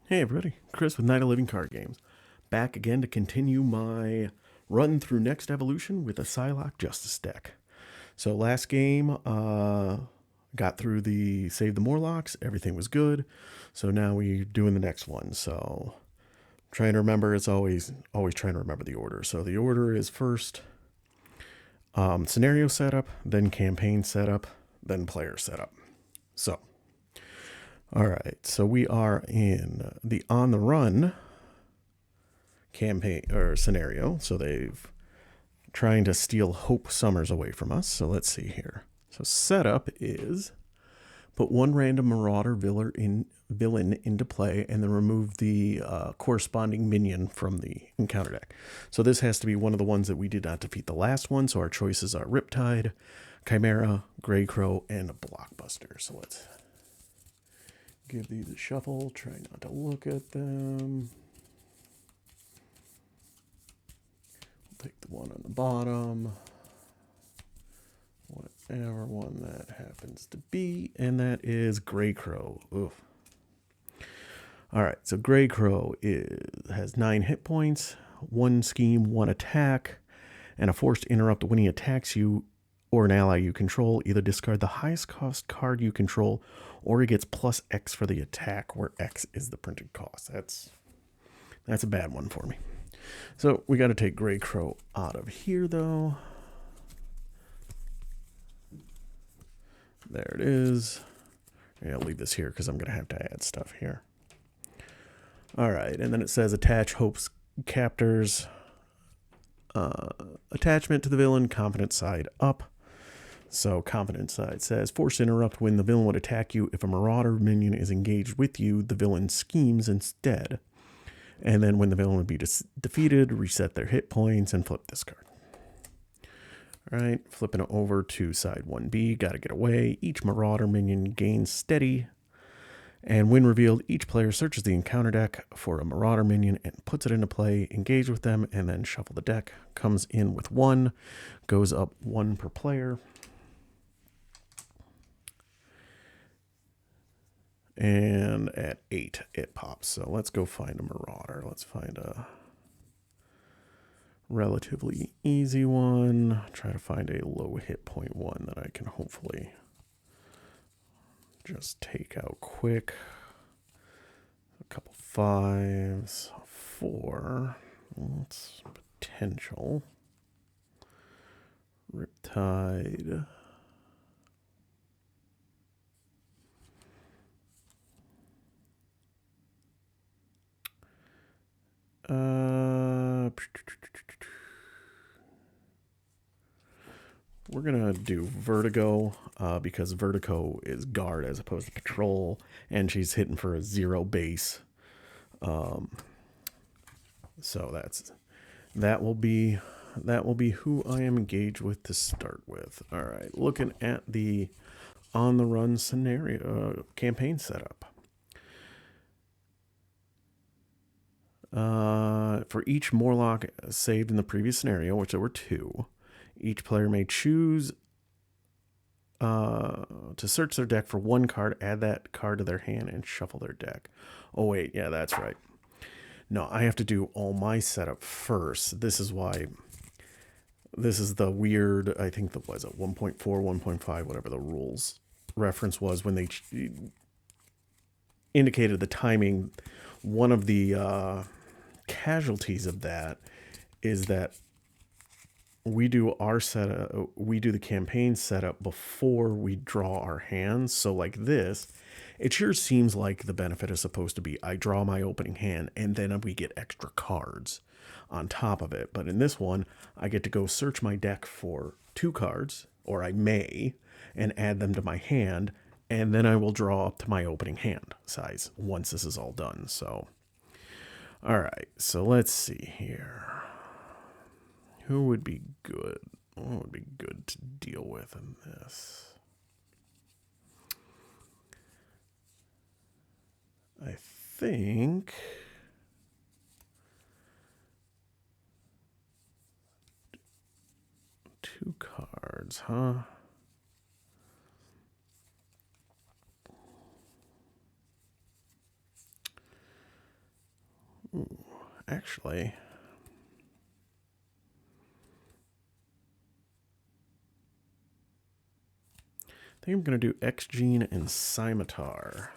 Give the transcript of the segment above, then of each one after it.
Hey everybody, Chris with Night of Living Card Games. Back again to continue my run through Next Evolution with a Psylocke Justice deck. So last game, got through saved the Morlocks, everything was good. So now we're doing the next one. So trying to remember, it's always trying to remember the order. So the order is first scenario setup, then campaign setup, then player setup. So all right, so we are in the On the Run campaign or scenario. So they've trying to steal Hope Summers away from us. So let's see here. So setup is put one random Marauder villain into play and then remove the corresponding minion from the encounter deck. So this has to be one of the ones that we did not defeat the last one. So our choices are Riptide, Chimera, Greycrow, and a Blockbuster. So let's give these a shuffle. Try not to look at them. We'll take the one on the bottom. Whatever one that happens to be. And that is Greycrow. Oof. Alright, so Greycrow has 9 hit points, 1 scheme, 1 attack, and a force to interrupt when he attacks you or an ally you control. Either discard the highest cost card you control, or he gets plus X for the attack, where X is the printed cost. That's a bad one for me. So we got to take Greycrow out of here, though. There it is. Yeah, I'll leave this here because I'm going to have to add stuff here. All right, and then it says attach Hope's captors. Attachment to the villain, confident side up. So confident side says, force interrupt when the villain would attack you. If a Marauder minion is engaged with you, the villain schemes instead. And then when the villain would be defeated, reset their hit points and flip this card. All right, flipping it over to side 1B, gotta get away. Each Marauder minion gains steady. And when revealed, each player searches the encounter deck for a Marauder minion and puts it into play, engage with them, and then shuffle the deck. Comes in with 1, goes up 1 per player. And at 8, it pops. So let's go find a Marauder. Let's find a relatively easy one. Try to find a low hit point one that I can hopefully just take out quick. A couple 5s, 4. That's potential. Riptide. We're going to do Vertigo because Vertigo is guard as opposed to patrol, and she's hitting for a 0 base. So that will be who I am engaged with to start with. All right, looking at the on the run scenario campaign setup. For each Morlock saved in the previous scenario, which there were 2, each player may choose to search their deck for 1 card, add that card to their hand, and shuffle their deck. Oh, wait, yeah, that's right. No, I have to do all my setup first. This is why. This is the weird, I think that was it 1.4, 1.5, whatever the rules reference was when they indicated the timing. One of the casualties of that is that we do our setup, we do the campaign setup before we draw our hands. So like this, it sure seems like the benefit is supposed to be I draw my opening hand and then we get extra cards on top of it. But in this one, I get to go search my deck for 2 cards, or I may, and add them to my hand, and then I will draw up to my opening hand size once this is all done. So, all right, so let's see here. Who would be good? What would be good to deal with in this? I think 2 cards, huh? Actually, I think I'm going to do X-Gene and Scimitar.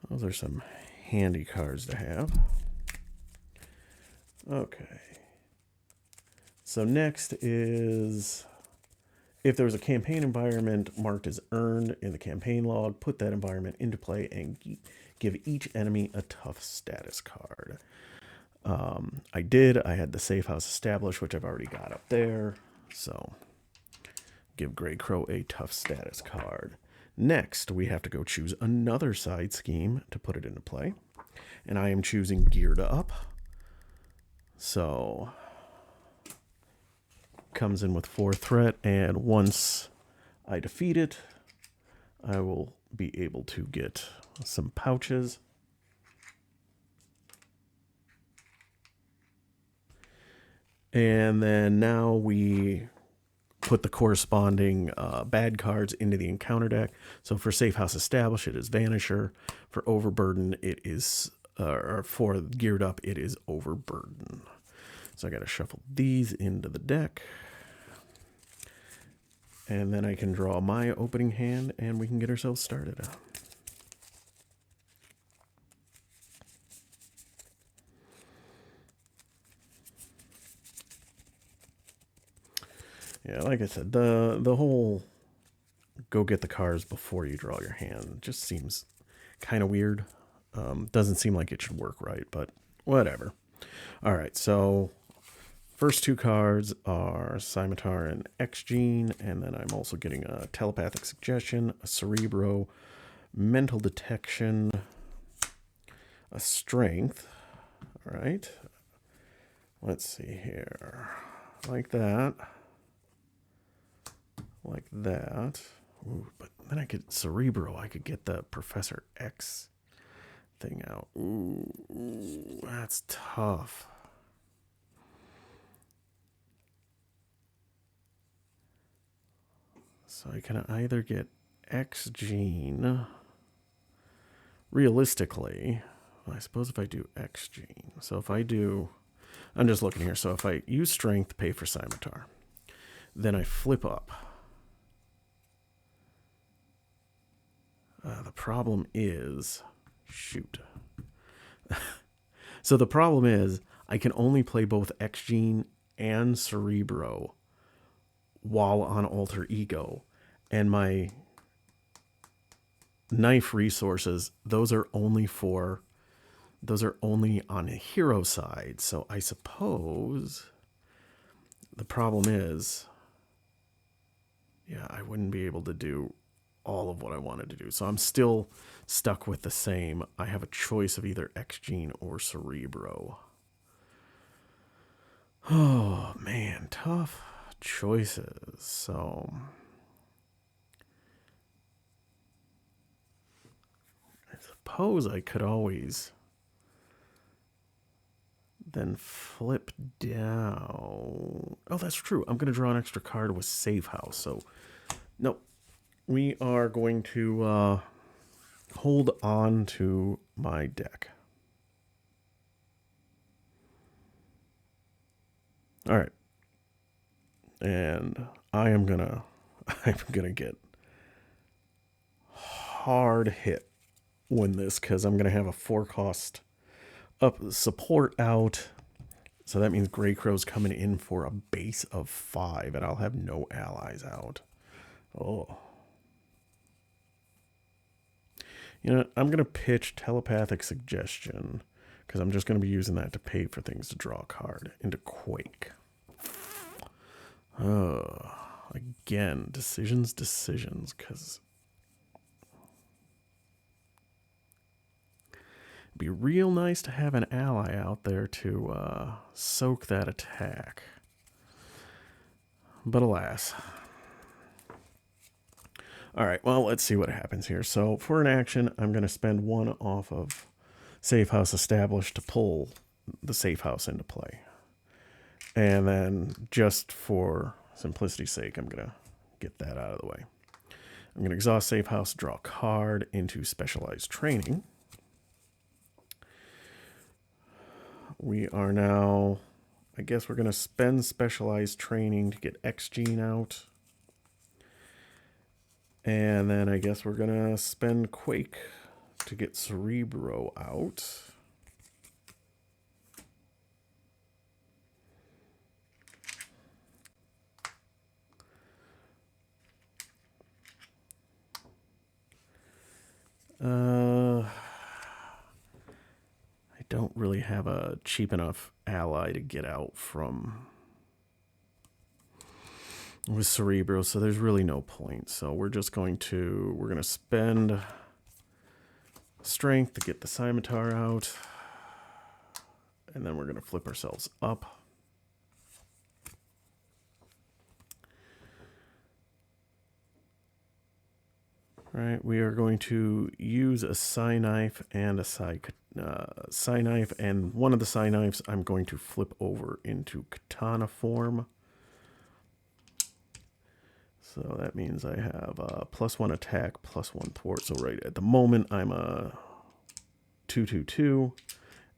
Those are some handy cards to have. Okay. So next is, if there was a campaign environment marked as earned in the campaign log, put that environment into play and give each enemy a tough status card. I did. I had the safe house established, which I've already got up there. So give Greycrow a tough status card. Next, we have to go choose another side scheme to put it into play. And I am choosing Geared Up. So comes in with 4 threat, and once I defeat it, I will be able to get some pouches. And then now we put the corresponding bad cards into the encounter deck. So for Safe House Establish, it is Vanisher. For Overburden, it is, or for Geared Up, it is Overburden. So I got to shuffle these into the deck. And then I can draw my opening hand and we can get ourselves started. Yeah, like I said, the whole go get the cards before you draw your hand just seems kind of weird. Doesn't seem like it should work right, but whatever. All right, so first 2 cards are Scimitar and X-Gene, and then I'm also getting a Telepathic Suggestion, a Cerebro, Mental Detection, a Strength. All right, let's see here, like that. Like that. Ooh, but then I could Cerebro. I could get the Professor X thing out. Ooh, that's tough. So I can either get X-Gene. Realistically, well, I suppose if I do X-Gene. So if I do, I'm just looking here. So if I use Strength, pay for Scimitar. Then I flip up. The problem is, shoot. So the problem is, I can only play both X-Gene and Cerebro while on Alter Ego. And my knife resources, those are only on the hero side. So I suppose the problem is, yeah, I wouldn't be able to do all of what I wanted to do. So I'm still stuck with the same. I have a choice of either X-Gene or Cerebro. Oh, man, tough choices. So I suppose I could always then flip down. Oh, that's true. I'm going to draw an extra card with Safe House. So, nope. We are going to hold on to my deck. All right. And I'm gonna get hard hit when this, because I'm gonna have a 4-cost up support out. So that means Greycrow's coming in for a base of 5, and I'll have no allies out. Oh. You know, I'm going to pitch Telepathic Suggestion, because I'm just going to be using that to pay for things to draw a card into Quake. Again, decisions, because it'd be real nice to have an ally out there to soak that attack. But alas. All right, well, let's see what happens here. So for an action, I'm going to spend 1 off of Safe House Established to pull the Safe House into play. And then just for simplicity's sake, I'm going to get that out of the way. I'm going to exhaust Safe House, draw a card into Specialized Training. we are now, I guess we're going to spend specialized training to get X Gene out. And then I guess we're going to spend Quake to get Cerebro out. I don't really have a cheap enough ally to get out from with Cerebro, so there's really no point. So we're just going to spend strength to get the Scimitar out, and then we're going to flip ourselves up. All right, we are going to use a Psy Knife and a Psy Knife, and one of the Psy Knives I'm going to flip over into Katana form. So that means I have +1 attack, +1 thwart. So right at the moment I'm a 2/2/2,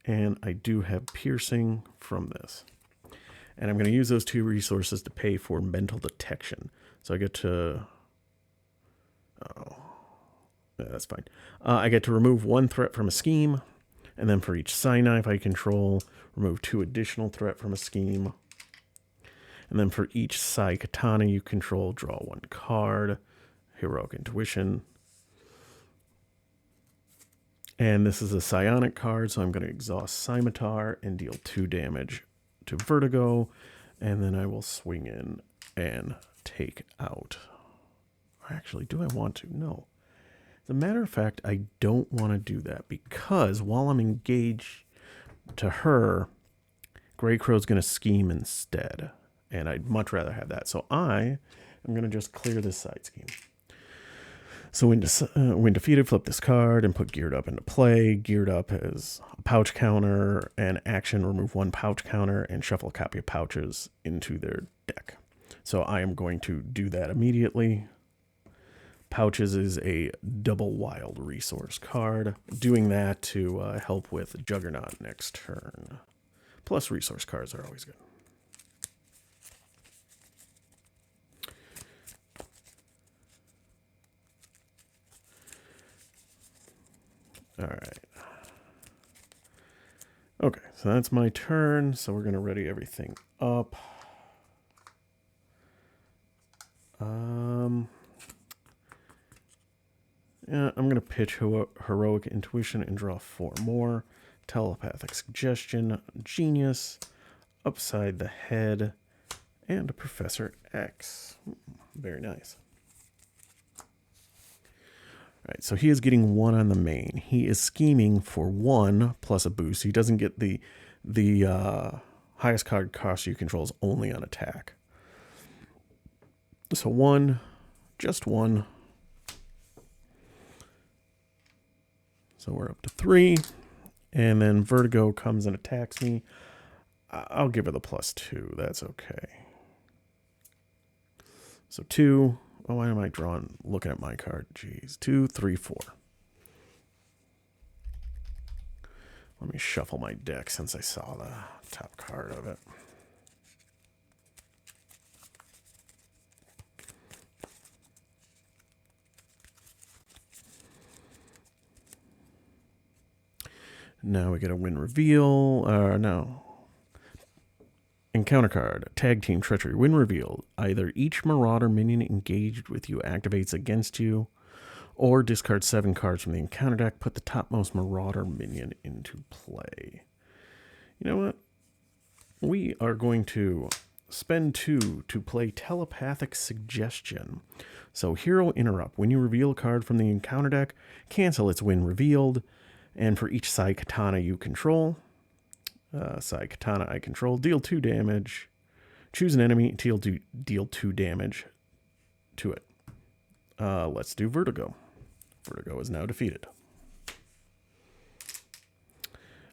and I do have piercing from this. And I'm going to use those 2 resources to pay for mental detection. So I get to... Oh, yeah, that's fine. I get to remove 1 threat from a scheme, and then for each Psy Knife I control, remove 2 additional threat from a scheme. And then for each Psy Katana you control, draw 1 card, Heroic Intuition. And this is a psionic card, so I'm going to exhaust Scimitar and deal 2 damage to Vertigo, and then I will swing in and take out. Actually, do I want to? No. As a matter of fact, I don't want to do that because while I'm engaged to her, Greycrow's going to scheme instead, and I'd much rather have that. So I am going to just clear this side scheme. So when defeated, flip this card and put Geared Up into play. Geared Up is a pouch counter, and action, remove 1 pouch counter and shuffle a copy of pouches into their deck. So I am going to do that immediately. Pouches is a double wild resource card. Doing that to help with Juggernaut next turn. Plus resource cards are always good. All right. Okay, so that's my turn. So we're going to ready everything up. Yeah, I'm going to pitch Heroic Intuition and draw 4 more. Telepathic Suggestion, Genius, Upside the Head, and Professor X. Very nice. All right, so he is getting 1 on the main. He is scheming for 1 plus a boost. He doesn't get the highest card cost you control is only on attack. So 1, just 1. So we're up to 3, and then Vertigo comes and attacks me. I'll give her the +2. That's okay. So 2. Oh, why am I looking at my card? Jeez. 2, 3, 4. Let me shuffle my deck since I saw the top card of it. Now we get a win reveal. No. Encounter card. Tag Team Treachery. Win reveal. Either each Marauder minion engaged with you activates against you, or discard 7 cards from the encounter deck. Put the topmost Marauder minion into play. You know what? We are going to spend 2 to play Telepathic Suggestion. So Hero Interrupt. When you reveal a card from the encounter deck, cancel its win revealed. And for each Psy Katana you control, Psy Katana I control, deal 2 damage. Choose an enemy, deal 2 damage to it. Let's do Vertigo. Vertigo is now defeated.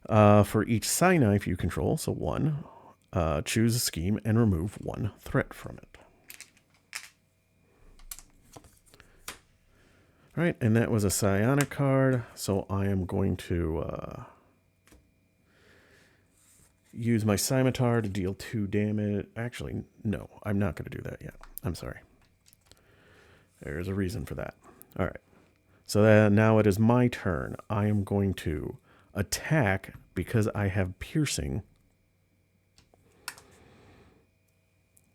For each Psy Knife you control, so 1, choose a scheme and remove 1 threat from it. All right, and that was a psionic card, so I am going to use my scimitar to deal 2 damage. Actually, no, I'm not going to do that yet. I'm sorry. There's a reason for that. All right. So that now it is my turn. I am going to attack because I have piercing.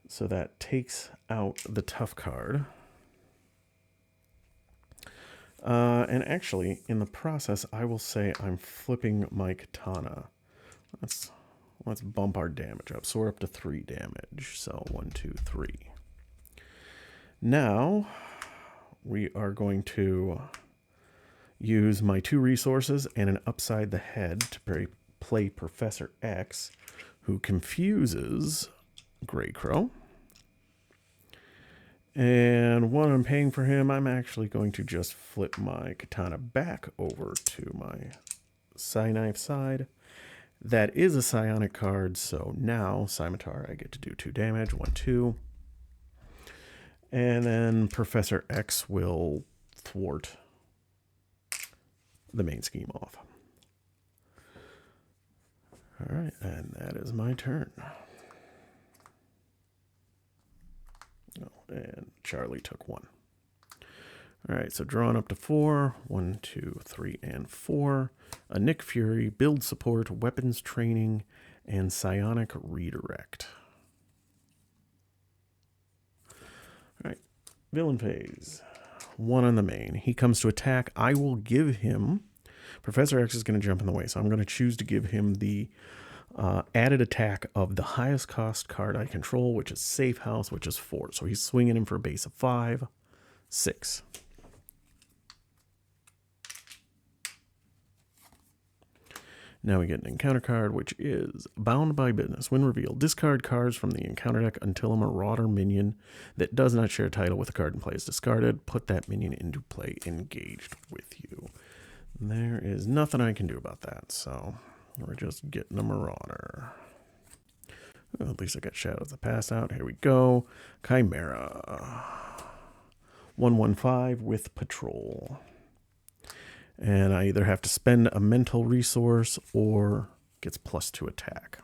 So that takes out the tough card. And actually, in the process, I will say I'm flipping my katana. Let's bump our damage up. So we're up to 3 damage. So 1, 2, 3. Now we are going to use my 2 resources and an upside the head to play Professor X, who confuses Greycrow. And when I'm paying for him, I'm actually going to just flip my katana back over to my Psyknife side. That is a psionic card, so now, scimitar, I get to do 2 damage, 1, 2. And then Professor X will thwart the main scheme off. All right, and that is my turn. Oh, and Charlie took 1. All right, so drawing up to 4. 1, 2, 3, and 4. A Nick Fury, build support, weapons training, and psionic redirect. All right, villain phase. 1 on the main. He comes to attack. I will give him... Professor X is going to jump in the way, so I'm going to choose to give him the added attack of the highest cost card I control, which is Safe House, which is 4. So he's swinging him for a base of 5, 6. Now we get an encounter card, which is Bound by Business. When revealed, discard cards from the encounter deck until a Marauder minion that does not share a title with a card in play is discarded. Put that minion into play engaged with you. There is nothing I can do about that, so we're just getting a Marauder. Well, at least I got Shadow of the Past out. Here we go. Chimera. 1/1/5 with Patrol. And I either have to spend a mental resource or gets +2 attack.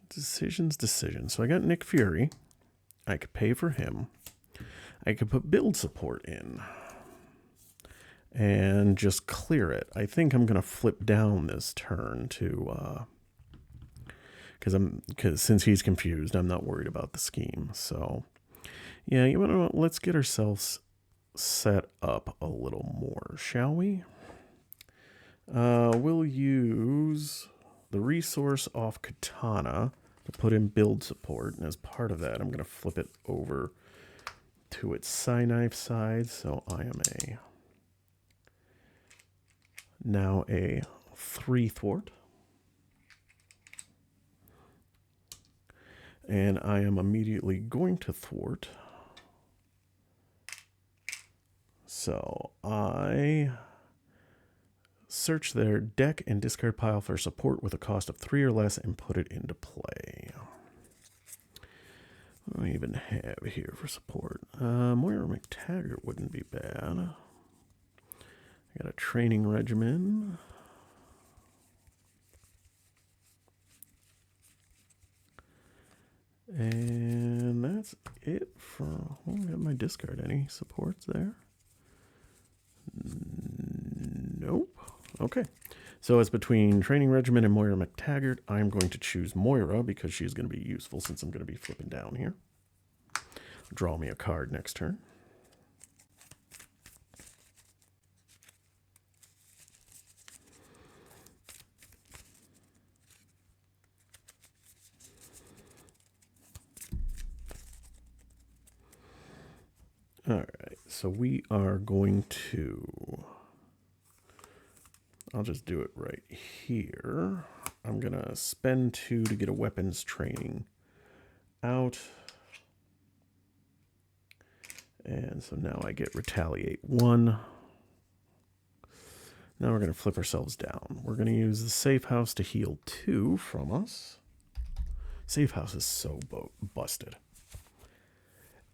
Decisions. So I got Nick Fury. I could pay for him. I could put build support in and just clear it. I think I'm going to flip down this turn to because since he's confused, I'm not worried about the scheme. So yeah, you know what? Let's get ourselves set up a little more, shall we? We'll use the resource off Katana to put in build support, and as part of that, I'm going to flip it over to its Psyknife side. So I am now a 3 thwart. And I am immediately going to thwart. So I search their deck and discard pile for support with a cost of 3 or less and put it into play. What do I even have here for support? Moira McTaggart wouldn't be bad. I got a training regimen. And that's it for... I don't have my discard. Any supports there? Nope. Okay. So it's between Training Regimen and Moira McTaggart. I'm going to choose Moira because she's going to be useful since I'm going to be flipping down here. Draw me a card next turn. All right, so we are going to, I'll just do it right here. I'm going to spend 2 to get a weapons training out. And so now I get Retaliate 1. Now we're going to flip ourselves down. We're going to use the safe house to heal 2 from us. Safe house is so busted.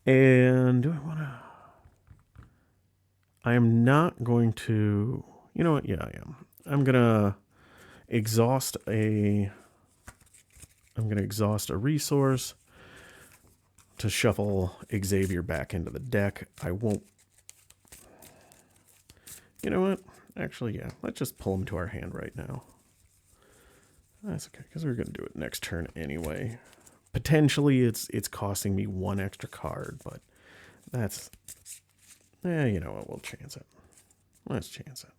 And do I want to... I am not going to... You know what? Yeah, I am. I'm going to exhaust a... I'm going to exhaust a resource to shuffle Xavier back into the deck. I won't... You know what? Actually, yeah. Let's just pull him to our hand right now. That's okay, because we're going to do it next turn anyway. Potentially, it's costing me 1 extra card, but that's... you know what? We'll chance it. Let's chance it.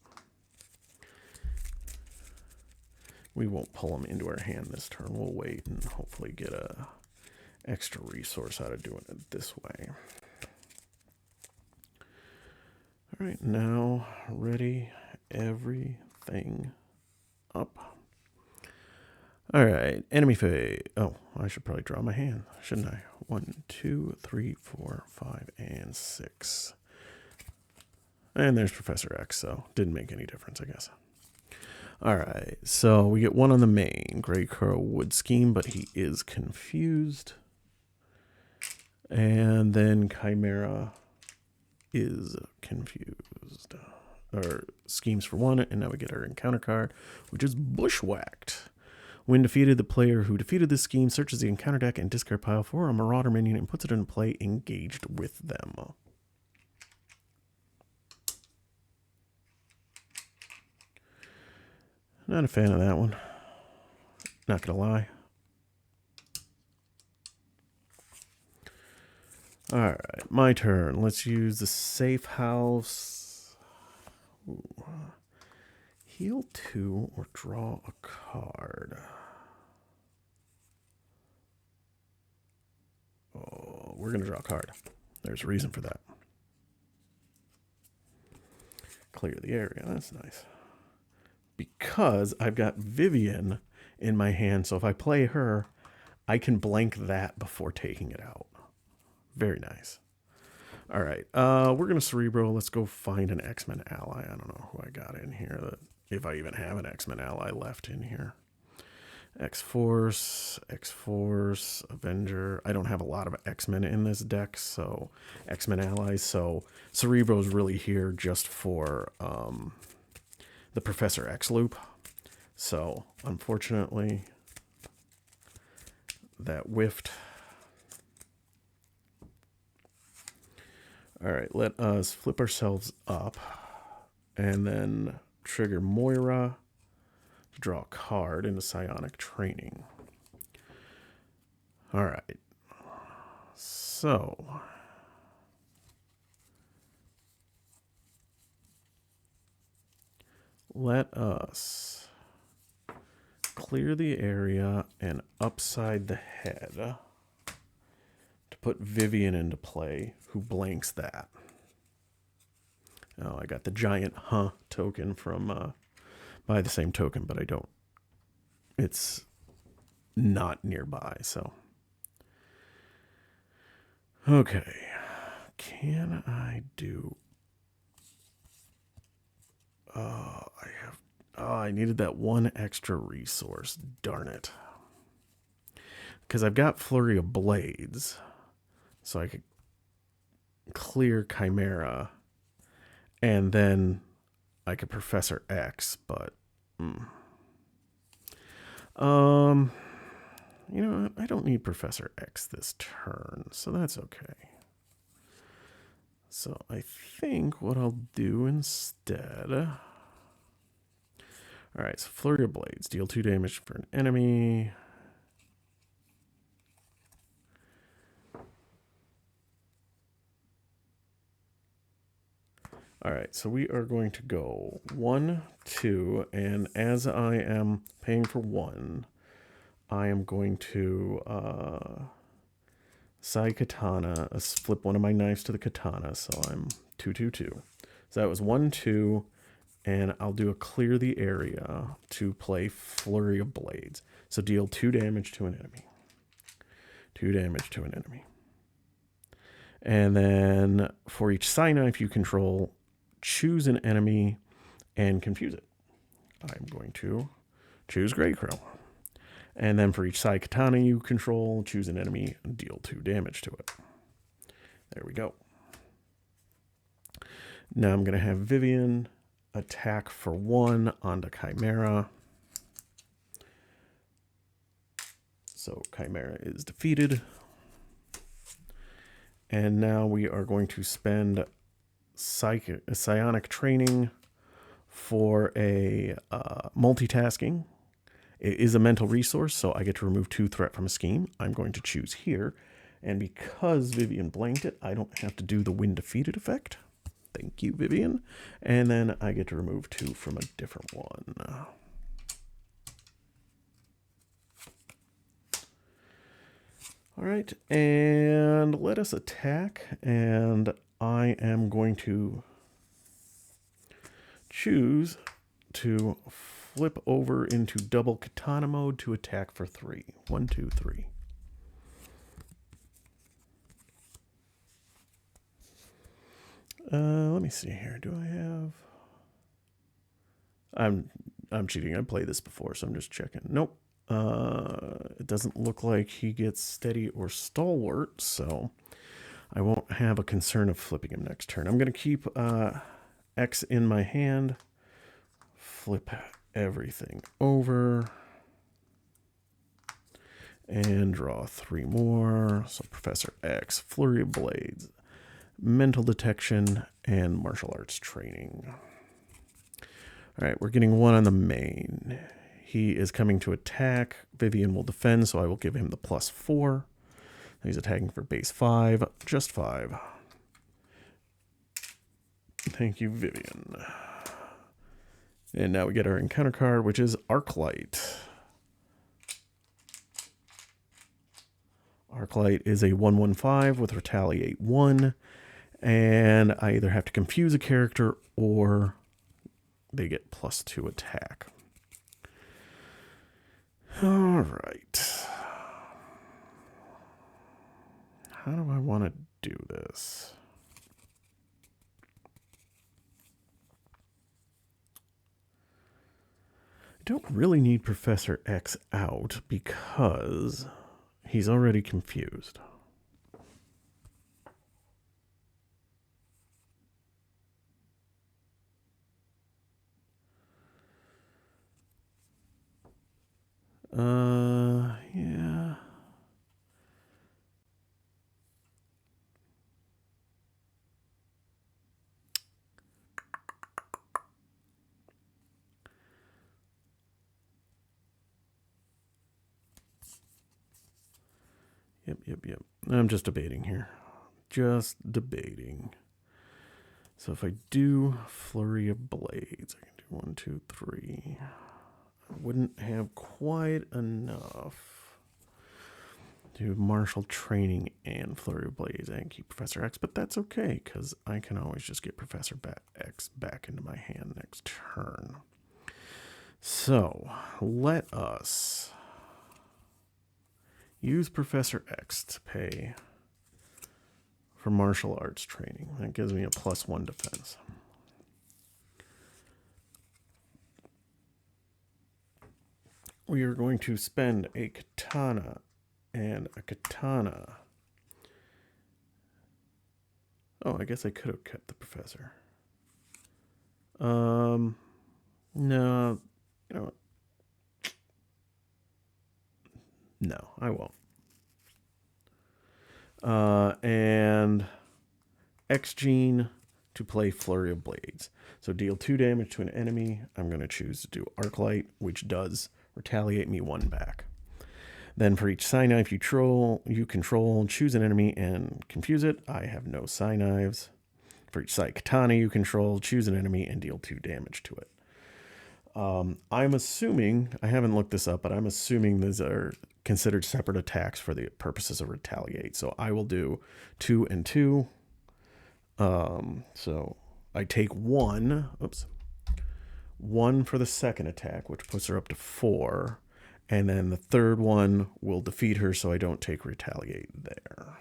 We won't pull him into our hand this turn. We'll wait and hopefully get a extra resource out of doing it this way. All right, now ready everything up. All right, enemy phase. Oh, I should probably draw my hand, shouldn't I? 1, 2, 3, 4, 5, and 6. And there's Professor X, so didn't make any difference, I guess. All right, so we get 1 on the main. Greycrow would scheme, but he is confused. And then Chimera is confused. Or schemes for 1, and now we get our encounter card, which is Bushwhacked. When defeated, the player who defeated this scheme searches the encounter deck and discard pile for a Marauder minion and puts it into play engaged with them. Not a fan of that one. Not gonna lie. Alright, my turn. Let's use the safe house. Ooh. Heal 2 or draw a card. Oh, we're gonna draw a card. There's a reason for that. Clear the area. That's nice. Because I've got Vivian in my hand, so if I play her, I can blank that before taking it out. Very nice. All right, we're going to Cerebro. Let's go find an X-Men ally. I don't know who I got in here, if I even have an X-Men ally left in here. X-Force, Avenger. I don't have a lot of X-Men in this deck, so X-Men allies. So Cerebro's really here just for... the Professor X loop. So, unfortunately, that whiffed. All right, let us flip ourselves up and then trigger Moira to draw a card into Psionic Training. All right. So... let us clear the area and upside the head to put Vivian into play, who blanks that. Oh, I got the giant token from by the same token, but I don't. It's not nearby, so. Okay. Can I do... I needed that 1 extra resource. Darn it. Because I've got Flurry of Blades, so I could clear Chimera, and then I could Professor X, but... You know what? I don't need Professor X this turn, so that's okay. So I think what I'll do instead... All right, so Flurry of Blades. Deal 2 damage for an enemy. All right, so we are going to go 1, 2, and as I am paying for 1, I am going to Sai Katana, flip one of my knives to the Katana, so I'm 2, 2, 2. So that was 1, 2, and I'll do a clear the area to play Flurry of Blades. So deal 2 damage to an enemy. 2 damage to an enemy. And then for each Sai knife you control, choose an enemy and confuse it. I'm going to choose Greycrow. And then for each Psy Katana you control, choose an enemy and deal 2 damage to it. There we go. Now I'm going to have Vivian attack for 1 onto Chimera. So Chimera is defeated. And now we are going to spend psionic training for a multitasking. It is a mental resource, so I get to remove 2 threat from a scheme. I'm going to choose here. And because Vivian blanked it, I don't have to do the win defeated effect. Thank you, Vivian. And then I get to remove 2 from a different one. All right, and let us attack. And I am going to choose to flip over into double katana mode to attack for 3. 1, 2, 3. Let me see here. Do I have... I'm cheating. I played this before, so I'm just checking. Nope. It doesn't look like he gets steady or stalwart, so I won't have a concern of flipping him next turn. I'm going to keep X in my hand, flip everything over, and draw 3 more. So Professor X, Flurry of Blades, Mental Detection, and Martial Arts Training. All right, we're getting 1 on the main. He is coming to attack. Vivian will defend, so I will give him the +4. He's attacking for base 5, just 5. Thank you, Vivian. And now we get our encounter card, which is Arclight. Arclight is a 1/1/5 with Retaliate 1, and I either have to confuse a character or they get +2 attack. All right. How do I want to do this? I don't really need Professor X out because he's already confused. Yeah. Yep. I'm just debating here. Just debating. So if I do Flurry of Blades, I can do 1, 2, 3. I wouldn't have quite enough to do martial training and Flurry of Blades and keep Professor X, but that's okay because I can always just get Professor X back into my hand next turn. So let us use Professor X to pay for martial arts training. That gives me a +1 defense. We are going to spend a katana and a katana. Oh, I guess I could have kept the professor. No. No, I won't. And X Gene to play Flurry of Blades. So deal 2 damage to an enemy. I'm going to choose to do Arclight, which does retaliate me 1 back. Then for each Psy Knife you control, choose an enemy and confuse it. I have no Psy Knives. For each Psy Katana you control, choose an enemy and deal 2 damage to it. I'm assuming, I haven't looked this up, but I'm assuming these are considered separate attacks for the purposes of retaliate. So I will do 2 and 2. So I take 1 for the second attack, which puts her up to 4. And then the third one will defeat her, so I don't take retaliate there.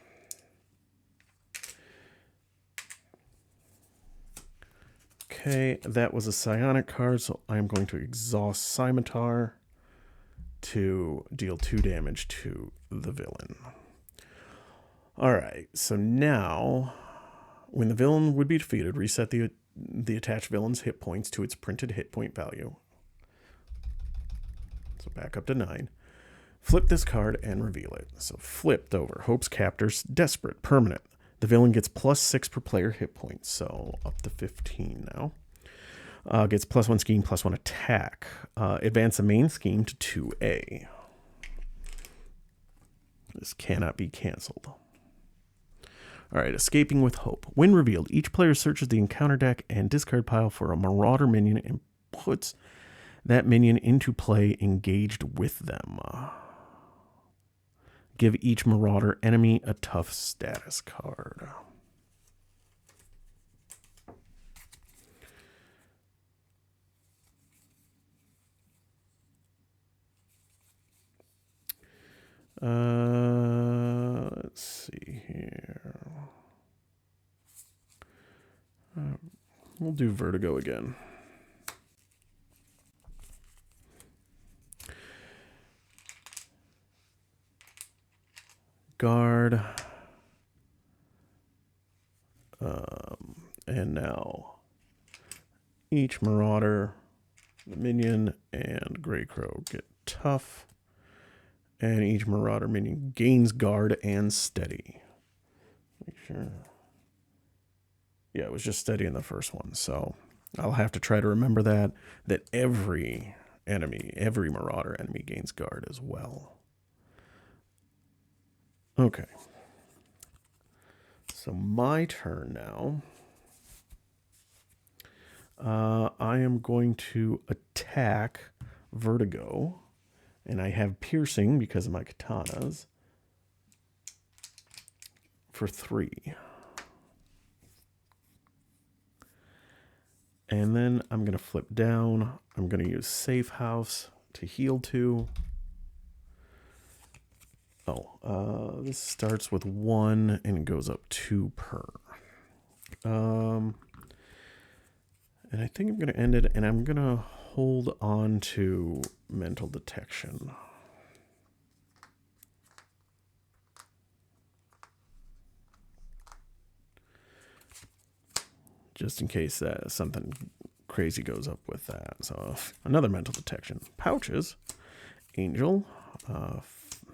Okay, that was a psionic card, so I'm going to exhaust Scimitar to deal 2 damage to the villain. Alright, so now, when the villain would be defeated, reset the attached villain's hit points to its printed hit point value. So back up to 9. Flip this card and reveal it. So flipped over. Hope's Captors, Desperate, Permanent. The villain gets +6 per player hit points, so up to 15 now. Gets +1 scheme, +1 attack. Advance the main scheme to 2A. This cannot be canceled. Alright, Escaping with Hope. When revealed, each player searches the encounter deck and discard pile for a Marauder minion and puts that minion into play engaged with them. Give each Marauder enemy a tough status card. Let's see here. We'll do Vertigo again. Guard. And now each Marauder, the minion, and Greycrow get tough. And each Marauder minion gains guard and steady. Make sure. Yeah, it was just steady in the first one. So I'll have to try to remember that every enemy, every Marauder enemy gains guard as well. Okay. So my turn now. I am going to attack Vertigo. And I have Piercing because of my katanas for 3. And then I'm going to flip down. I'm going to use Safe House to heal 2. Oh, this starts with 1 and it goes up 2 per. And I think I'm going to end it, and I'm going to hold on to Mental Detection. Just in case something crazy goes up with that. So another Mental Detection. Pouches, Angel,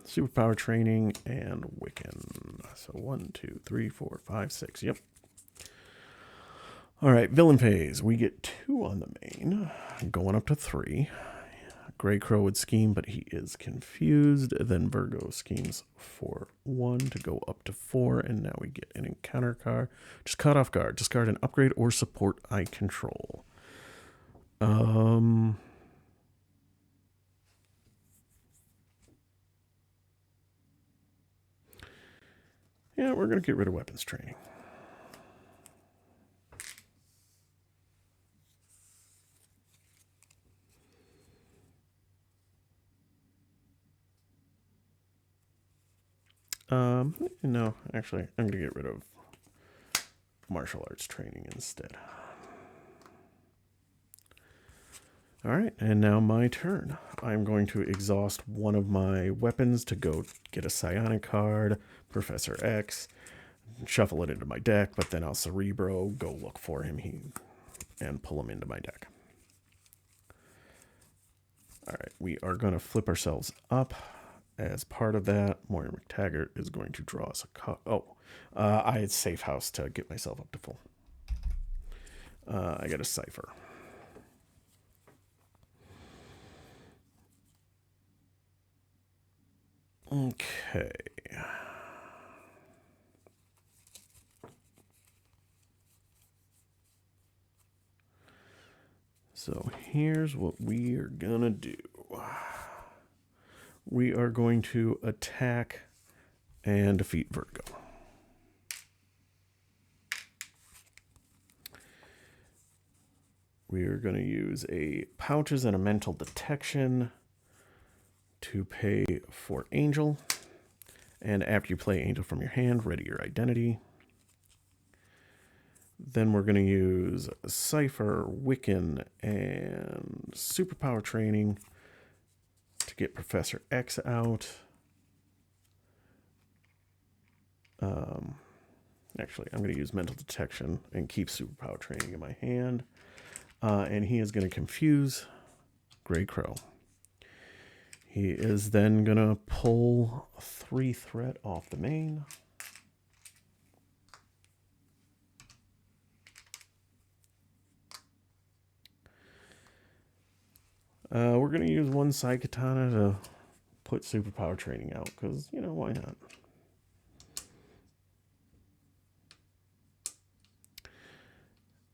Superpower Training, and Wiccan. So 1, 2, 3, 4, 5, 6. Yep. All right, villain phase. We get 2 on the main, going up to 3. Greycrow would scheme, but he is confused. Then Virgo schemes for 1 to go up to 4, and now we get an encounter card. Just cut off guard. Discard an upgrade or support I control. Yeah, we're going to get rid of weapons training. No, actually, I'm going to get rid of martial arts training instead. All right, and now my turn. I'm going to exhaust one of my weapons to go get a psionic card, Professor X, shuffle it into my deck, but then I'll Cerebro, go look for him and pull him into my deck. All right, we are going to flip ourselves up. As part of that, Moira McTaggart is going to draw us a card. I had Safe House to get myself up to full. I got a Cipher. Okay. So here's what we are gonna do. We are going to attack and defeat Vertigo. We are going to use a Pouches and a Mental Detection to pay for Angel. And after you play Angel from your hand, ready your identity. Then we're going to use Cypher, Wiccan, and Superpower Training to get Professor X out. Actually, I'm going to use Mental Detection and keep Superpower Training in my hand. And he is going to confuse Greycrow. He is then going to pull 3 threat off the main. We're going to use 1 Psykatana to put Superpower Training out, because, you know, why not?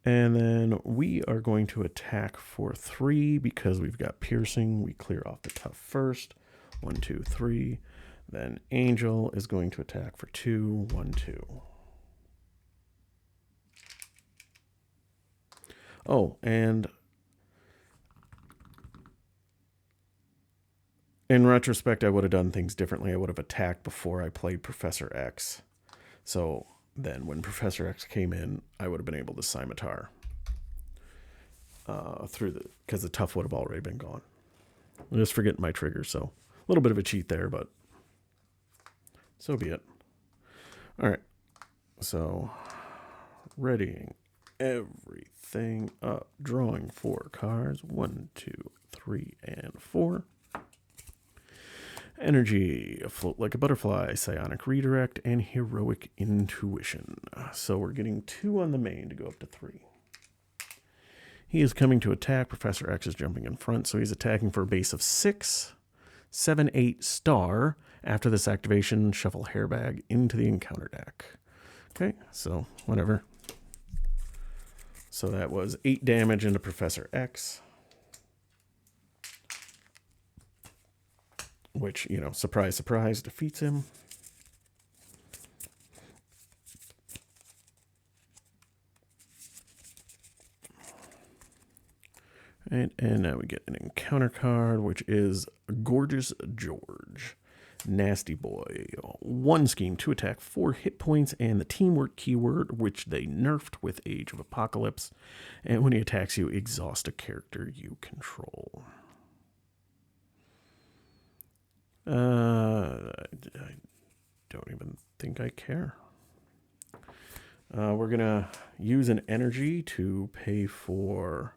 And then we are going to attack for 3 because we've got Piercing. We clear off the tough first. 1, 2, 3. Then Angel is going to attack for 2. 1, 2. Oh, and in retrospect, I would have done things differently. I would have attacked before I played Professor X. So then when Professor X came in, I would have been able to Scimitar because the tough would have already been gone. I'm just forgetting my trigger, so a little bit of a cheat there, but so be it. All right, so readying everything up, drawing 4 cards, 1, 2, 3, and 4. Energy, Float Like a Butterfly, Psionic Redirect, and Heroic Intuition. So we're getting 2 on the main to go up to 3. He is coming to attack. Professor X is jumping in front, so he's attacking for a base of 6, 7, 8 star. After this activation, shuffle Hairbag into the encounter deck. Okay, so whatever. So that was 8 damage into Professor X. Which, you know, surprise, surprise, defeats him. And now we get an encounter card, which is Gorgeous George. Nasty Boy. 1 scheme, 2 attack, 4 hit points, and the teamwork keyword, which they nerfed with Age of Apocalypse. And when he attacks you, exhaust a character you control. I don't even think I care. We're going to use an energy to pay for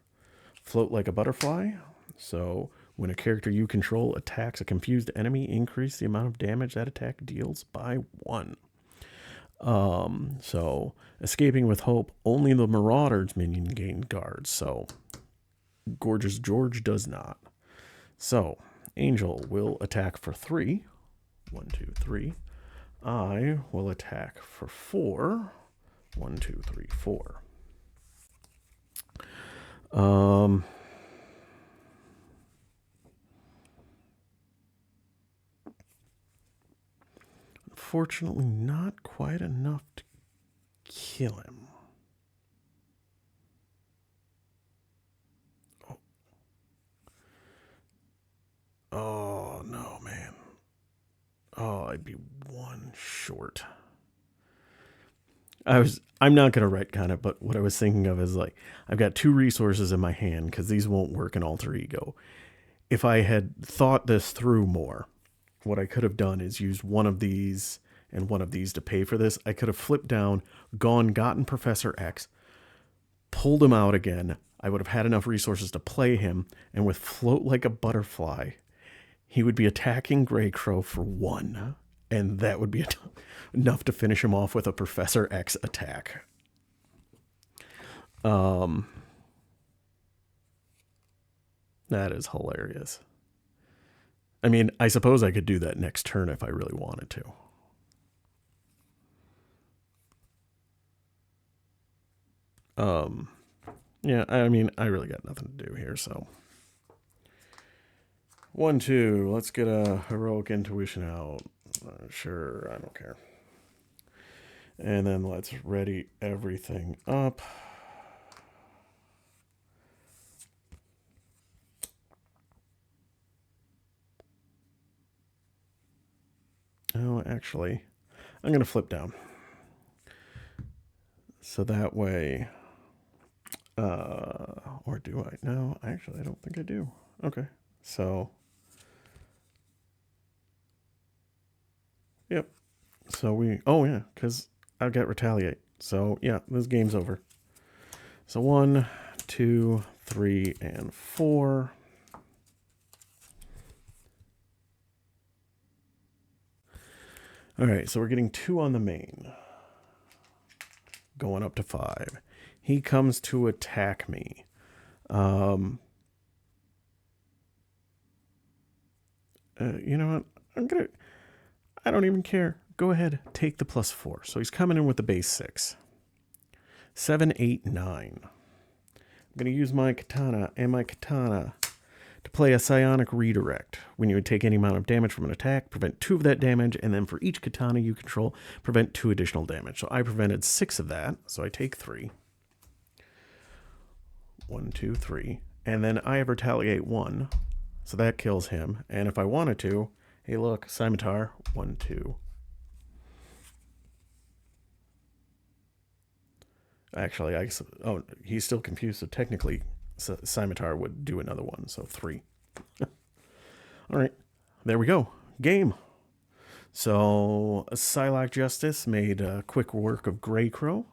Float Like a Butterfly. So when a character you control attacks a confused enemy, increase the amount of damage that attack deals by 1. So Escaping with Hope, only the Marauder's minion gain guards. So Gorgeous George does not. So Angel will attack for 3. 1, 2, 3. I will attack for 4. 1, 2, 3, 4. Unfortunately, not quite enough to kill him. Oh no, man. Oh, I'd be 1 short. I'm not going to retcon it, but what I was thinking of is, like, I've got 2 resources in my hand because these won't work in Alter Ego. If I had thought this through more, what I could have done is used one of these and one of these to pay for this. I could have flipped down, gotten Professor X, pulled him out again. I would have had enough resources to play him, and with Float Like a Butterfly, he would be attacking Greycrow for 1, and that would be enough to finish him off with a Professor X attack. That is hilarious. I mean, I suppose I could do that next turn if I really wanted to. Yeah, I mean, I really got nothing to do here, so. 1, 2, let's get a Heroic Intuition out. Sure, I don't care. And then let's ready everything up. Oh, actually, I'm going to flip down. So that way, or do I? No, actually, I don't think I do. Okay, so, yep. So oh yeah, because I've got retaliate. So yeah, this game's over. So 1, 2, 3, and 4. All right, so we're getting 2 on the main. Going up to 5. He comes to attack me. You know what? I don't even care. Go ahead, take the +4. So he's coming in with the base 6. 7, 8, 9. I'm going to use my katana to play a psionic redirect. When you would take any amount of damage from an attack, prevent 2 of that damage, and then for each katana you control, prevent 2 additional damage. So I prevented 6 of that, so I take 3. 1, 2, 3. And then I have retaliate 1, so that kills him. And if I wanted to, hey look, scimitar, 1, 2. Actually, oh, he's still confused, so technically scimitar would do another one, so 3. All right, there we go. Game. So Psylocke Justice made quick work of Greycrow.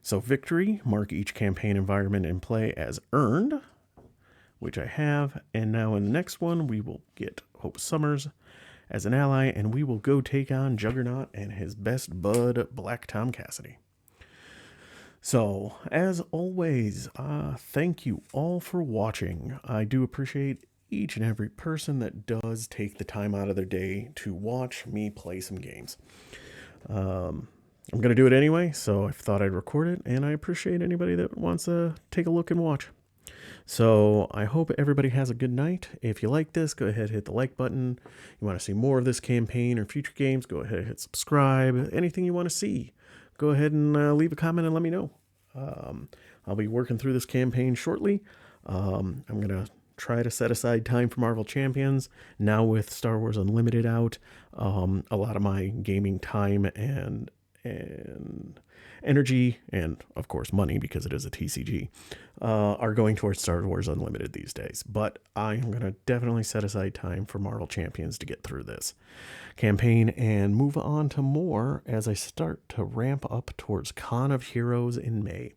So victory, mark each campaign environment in play as earned, which I have. And now in the next one, we will get Hope Summers as an ally, and we will go take on Juggernaut and his best bud, Black Tom Cassidy. So, as always, thank you all for watching. I do appreciate each and every person that does take the time out of their day to watch me play some games. I'm going to do it anyway, so I thought I'd record it, and I appreciate anybody that wants to take a look and watch. So I hope everybody has a good night. If you like this, go ahead and hit the like button. You want to see more of this campaign or future games, go ahead and hit subscribe. Anything you want to see, go ahead and leave a comment and let me know. I'll be working through this campaign shortly. I'm going to try to set aside time for Marvel Champions. Now with Star Wars Unlimited out, a lot of my gaming time and energy, and of course money, because it is a TCG, are going towards Star Wars Unlimited these days. But I am going to definitely set aside time for Marvel Champions to get through this campaign and move on to more as I start to ramp up towards Con of Heroes in May.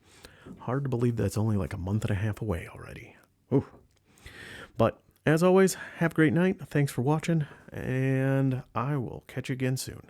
Hard to believe that's only like a month and a half away already. Ooh. But as always, have a great night. Thanks for watching, and I will catch you again soon.